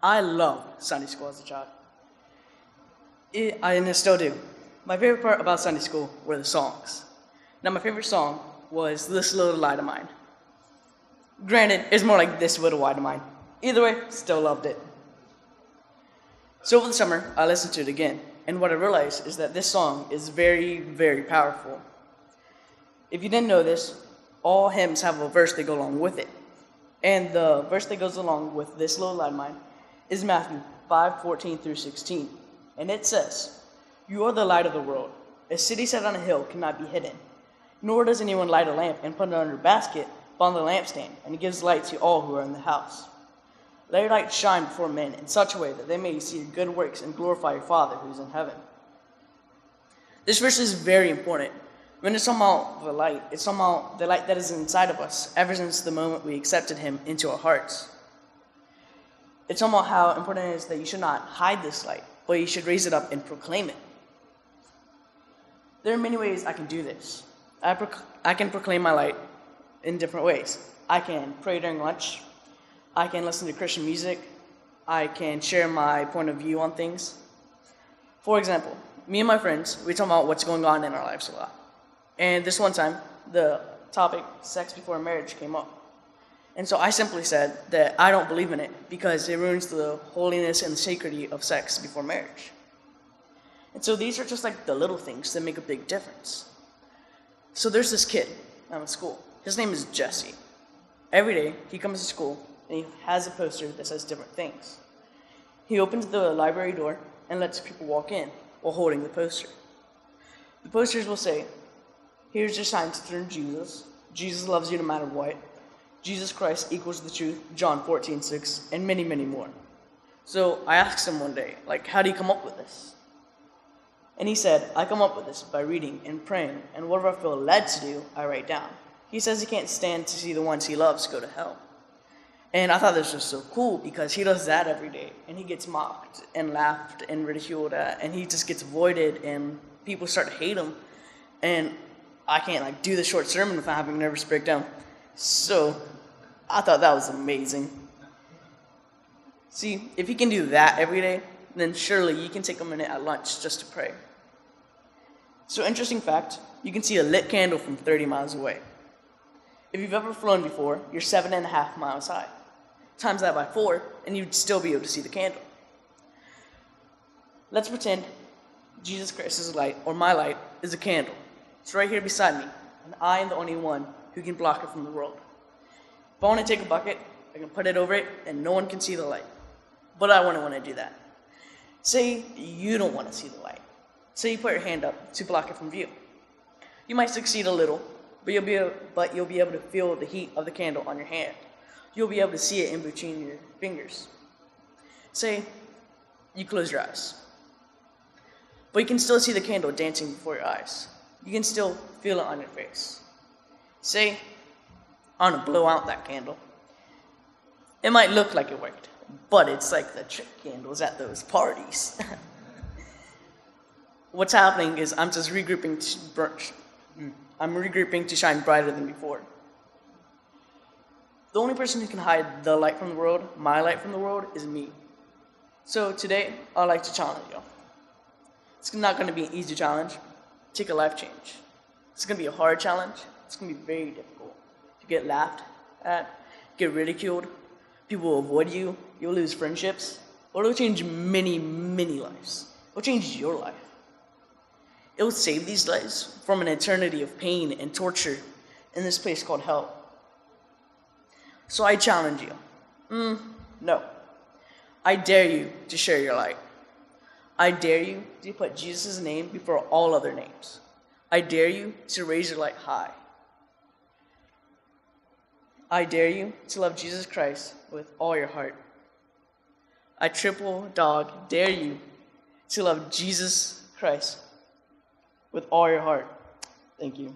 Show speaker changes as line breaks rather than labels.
I loved Sunday school as a child. I still do. My favorite part about Sunday school were the songs. Now, my favorite song was This Little Light of Mine. Granted, it's more like This Little Light of Mine. Either way, still loved it. So over the summer, I listened to it again, and what I realized is that this song is very, very powerful. If you didn't know this, all hymns have a verse that go along with it. And the verse that goes along with This Little Light of Mine is Matthew 5:14 through 16. And it says, "You are the light of the world. A city set on a hill cannot be hidden. Nor does anyone light a lamp and put it under a basket, but on the lampstand, and it gives light to all who are in the house. Let your light shine before men in such a way that they may see your good works and glorify your Father who is in heaven." This verse is very important. When it's somehow the light, it's somehow the light that is inside of us ever since the moment we accepted Him into our hearts. It's somehow how important it is that you should not hide this light, but you should raise it up and proclaim it. There are many ways I can do this. I can proclaim my light in different ways. I can pray during lunch. I can listen to Christian music. I can share my point of view on things. For example, me and my friends, we talk about what's going on in our lives a lot. And this one time, the topic, sex before marriage, came up. And so I simply said that I don't believe in it because it ruins the holiness and the sanctity of sex before marriage. And so these are just like the little things that make a big difference. So there's this kid at school. His name is Jesse. Every day, he comes to school and he has a poster that says different things. He opens the library door and lets people walk in while holding the poster. The posters will say, "Here's your sign to turn to Jesus. Jesus loves you no matter what. Jesus Christ equals the truth, John 14:6, and many, many more." So I asked him one day, how do you come up with this? And he said, "I come up with this by reading and praying, and whatever I feel led to do, I write down." He says he can't stand to see the ones he loves go to hell. And I thought this was so cool because he does that every day, and he gets mocked and laughed and ridiculed at, and he just gets avoided, and people start to hate him. And I can't do the short sermon without having a nervous breakdown. So I thought that was amazing. See, if you can do that every day, then surely you can take a minute at lunch just to pray. So interesting fact, you can see a lit candle from 30 miles away. If you've ever flown before, you're 7.5 miles high. Times that by 4, and you'd still be able to see the candle. Let's pretend Jesus Christ's light, or my light, is a candle. It's right here beside me, and I am the only one who can block it from the world. If I want to take a bucket, I can put it over it, and no one can see the light. But I wouldn't want to do that. Say you don't want to see the light. Say you put your hand up to block it from view. You might succeed a little, but you'll be able to feel the heat of the candle on your hand. You'll be able to see it in between your fingers. Say you close your eyes, but you can still see the candle dancing before your eyes. You can still feel it on your face. Say I want to blow out that candle. It might look like it worked, but it's like the trick candles at those parties. What's happening is I'm just regrouping to shine brighter than before. The only person who can hide the light from the world, my light from the world, is me. So today, I'd like to challenge you. It's not going to be an easy challenge. Take a life change. It's going to be a hard challenge. It's going to be very difficult. You get laughed at, get ridiculed, people will avoid you, you'll lose friendships. But it'll change many, many lives. It'll change your life. It will save these lives from an eternity of pain and torture in this place called hell. So I challenge you. No. I dare you to share your light. I dare you to put Jesus' name before all other names. I dare you to raise your light high. I dare you to love Jesus Christ with all your heart. I triple dog dare you to love Jesus Christ with all your heart. Thank you.